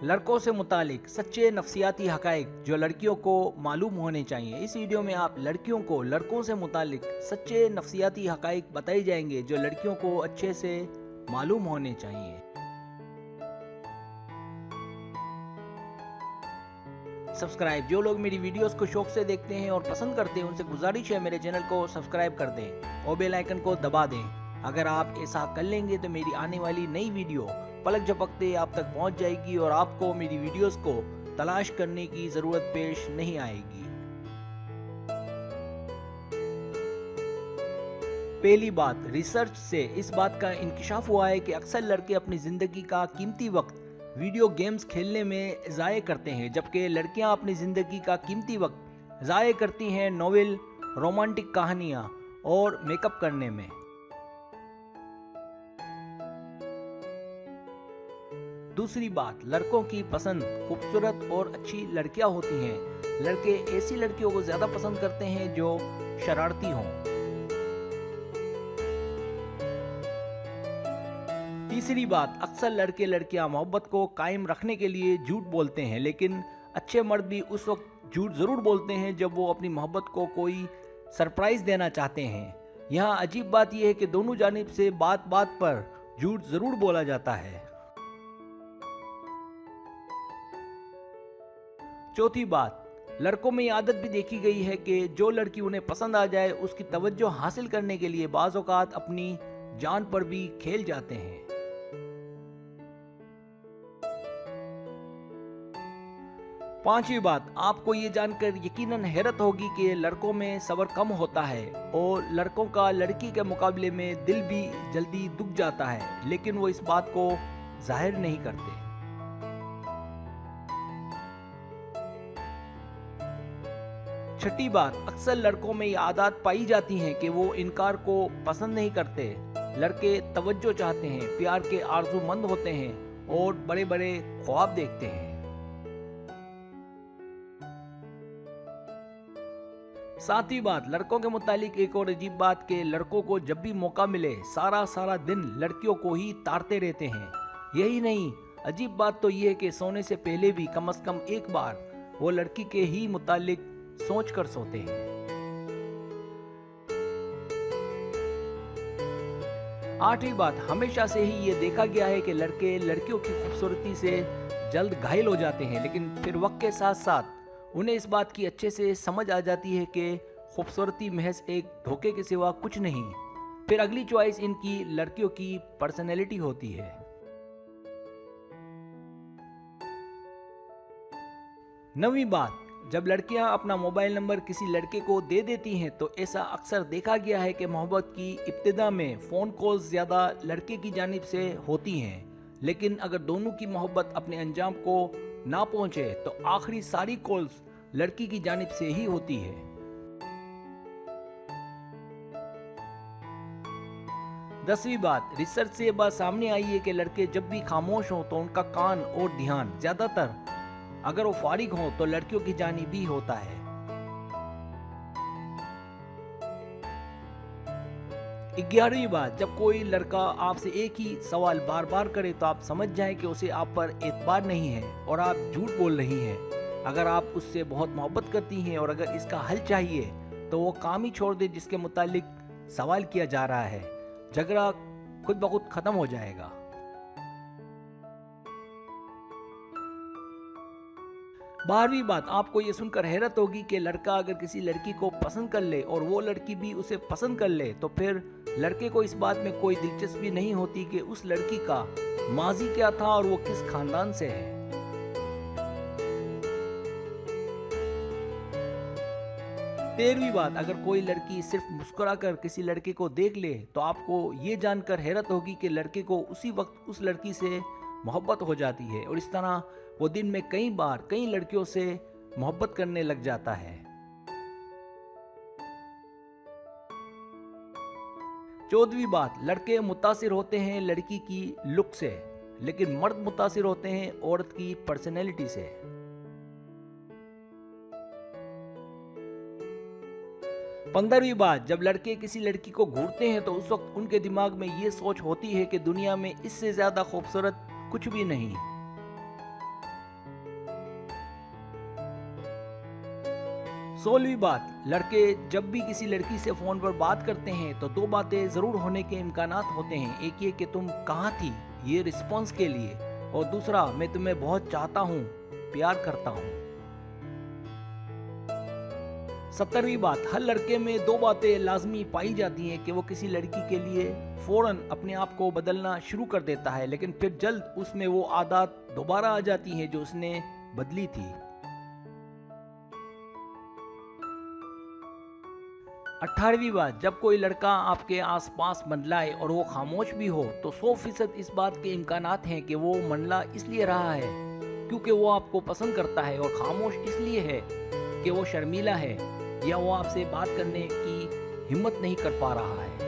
लड़कों से मुतालिक सच्चे नफ्सियाती हकाइक जो लड़कियों को मालूम होने चाहिए। इस वीडियो में आप लड़कियों को लड़कों से मुतालिक सच्चे नफ्सियाती हकाइक बताए जाएंगे जो लड़कियों को अच्छे से मालूम होने चाहिए। सब्सक्राइब, जो लोग मेरी वीडियोस को शौक से देखते हैं और पसंद करते हैं उनसे गुजारिश है मेरे चैनल को सब्सक्राइब कर दें और बेल आइकन को दबा दें। अगर आप ऐसा कर लेंगे तो मेरी आने वाली नई वीडियो पलक झपकते आप तक पहुंच जाएगी और आपको मेरी वीडियोस को तलाश करने की जरूरत पेश नहीं आएगी। पहली बात, रिसर्च से इस बात का इंकिशाफ हुआ है कि अक्सर लड़के अपनी जिंदगी का कीमती वक्त वीडियो गेम्स खेलने में ज़ाय करते हैं, जबकि लड़कियां अपनी ज़िंदगी का कीमती वक्त ज़ाय करती हैं नॉवेल, रोमांटिक कहानियां और मेकअप करने में। दूसरी बात, लड़कों की पसंद खूबसूरत और अच्छी लड़कियां होती हैं। लड़के ऐसी लड़कियों को ज़्यादा पसंद करते हैं जो शरारती हों। तीसरी बात, अक्सर लड़के लड़कियां मोहब्बत को कायम रखने के लिए झूठ बोलते हैं, लेकिन अच्छे मर्द भी उस वक्त झूठ ज़रूर बोलते हैं जब वो अपनी मोहब्बत को कोई सरप्राइज देना चाहते हैं। यहाँ अजीब बात यह है कि दोनों जानिब से बात बात पर झूठ ज़रूर बोला जाता है। चौथी बात, लड़कों में ये आदत भी देखी गई है कि जो लड़की उन्हें पसंद आ जाए उसकी तवज्जो हासिल करने के लिए बाज़ औक़ात अपनी जान पर भी खेल जाते हैं। पांचवी बात, आपको ये जानकर यकीनन हैरत होगी कि लड़कों में सब्र कम होता है और लड़कों का लड़की के मुकाबले में दिल भी जल्दी दुख जाता है, लेकिन वो इस बात को जाहिर नहीं करते। छठी बात, अक्सर लड़कों में ये आदत पाई जाती है कि वो इनकार को पसंद नहीं करते। लड़के तवज्जो चाहते हैं, प्यार के आरज़ूमंद होते हैं और बड़े बड़े ख्वाब देखते हैं। सातवीं बात, लड़कों के मुतालिक एक और अजीब बात कि लड़कों को जब भी मौका मिले सारा सारा दिन लड़कियों को ही तारते रहते हैं। यही नहीं, अजीब बात तो यह है कि सोने से पहले भी कम से कम एक बार वो लड़की के ही मुतालिक सोच कर सोते हैं। आठवीं बात, हमेशा से ही ये देखा गया है कि लड़के लड़कियों की खूबसूरती से जल्द घायल हो जाते हैं, लेकिन फिर वक्त के साथ साथ उन्हें इस बात की अच्छे से समझ आ जाती है कि खूबसूरती महज एक धोखे के सिवा कुछ नहीं। फिर अगली चॉइस इनकी लड़कियों की पर्सनैलिटी होती है। नवीं बात, जब लड़कियां अपना मोबाइल नंबर किसी लड़के को दे देती हैं तो ऐसा अक्सर देखा गया है कि मोहब्बत की इब्तिदा में फ़ोन कॉल्स ज़्यादा लड़के की जानिब से होती हैं, लेकिन अगर दोनों की मोहब्बत अपने अंजाम को ना पहुंचे तो आखिरी सारी कॉल्स लड़की की जानिब से ही होती है। दसवीं बात, रिसर्च से ये बात सामने आई है कि लड़के जब भी खामोश हों तो उनका कान और ध्यान ज़्यादातर अगर वो फारिग हो तो लड़कियों की जानिब ही होता है। 11वीं बात, जब कोई लड़का आपसे एक ही सवाल बार बार करे तो आप समझ जाएं कि उसे आप पर एतबार नहीं है और आप झूठ बोल रही हैं। अगर आप उससे बहुत मोहब्बत करती हैं और अगर इसका हल चाहिए तो वो काम ही छोड़ दे जिसके मुतालिक सवाल किया जा रहा है। झगड़ा खुद ब खुद खत्म हो जाएगा। 12वीं बात, आपको ये सुनकर हैरत होगी कि लड़का अगर किसी लड़की को पसंद कर ले और वो लड़की भी उसे पसंद कर ले तो फिर लड़के को इस बात में कोई दिलचस्पी नहीं होती कि उस लड़की का माजी क्या था और वो किस खानदान से है। 13वीं बात, अगर कोई लड़की सिर्फ मुस्कुराकर किसी लड़के को देख ले तो आपको ये जानकर हैरत होगी कि लड़के को उसी वक्त उस लड़की से मोहब्बत हो जाती है और इस तरह वो दिन में कई बार कई लड़कियों से मोहब्बत करने लग जाता है। 14वीं बात, लड़के मुतासिर होते हैं लड़की की लुक से, लेकिन मर्द मुतासिर होते हैं औरत की पर्सनैलिटी से। 15वीं बात, जब लड़के किसी लड़की को घूरते हैं तो उस वक्त उनके दिमाग में ये सोच होती है कि दुनिया में इससे ज्यादा खूबसूरत कुछ भी नहीं। 16वीं बात, लड़के जब भी किसी लड़की से फ़ोन पर बात करते हैं तो दो बातें ज़रूर होने के इम्कानात होते हैं। एक ये कि तुम कहाँ थी, ये रिस्पॉन्स के लिए, और दूसरा मैं तुम्हें बहुत चाहता हूँ, प्यार करता हूँ। 17वीं बात, हर लड़के में दो बातें लाजमी पाई जाती हैं कि वो किसी लड़की के लिए फ़ौरन अपने आप को बदलना शुरू कर देता है, लेकिन फिर जल्द उसमें वो आदत दोबारा आ जाती हैं जो उसने बदली थी। 18वीं बात, जब कोई लड़का आपके आसपास मंडलाए और वो खामोश भी हो तो 100% इस बात के इम्कानात हैं कि वो मंडला इसलिए रहा है क्योंकि वो आपको पसंद करता है, और खामोश इसलिए है कि वो शर्मीला है या वो आपसे बात करने की हिम्मत नहीं कर पा रहा है।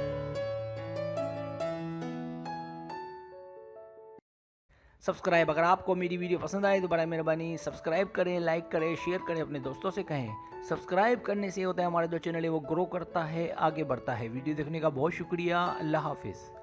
सब्सक्राइब, अगर आपको मेरी वीडियो पसंद आए तो बड़ा मेहरबानी सब्सक्राइब करें, लाइक करें, शेयर करें, अपने दोस्तों से कहें। सब्सक्राइब करने से होता है हमारा जो चैनल है वो ग्रो करता है, आगे बढ़ता है। वीडियो देखने का बहुत शुक्रिया। अल्लाह हाफिज़।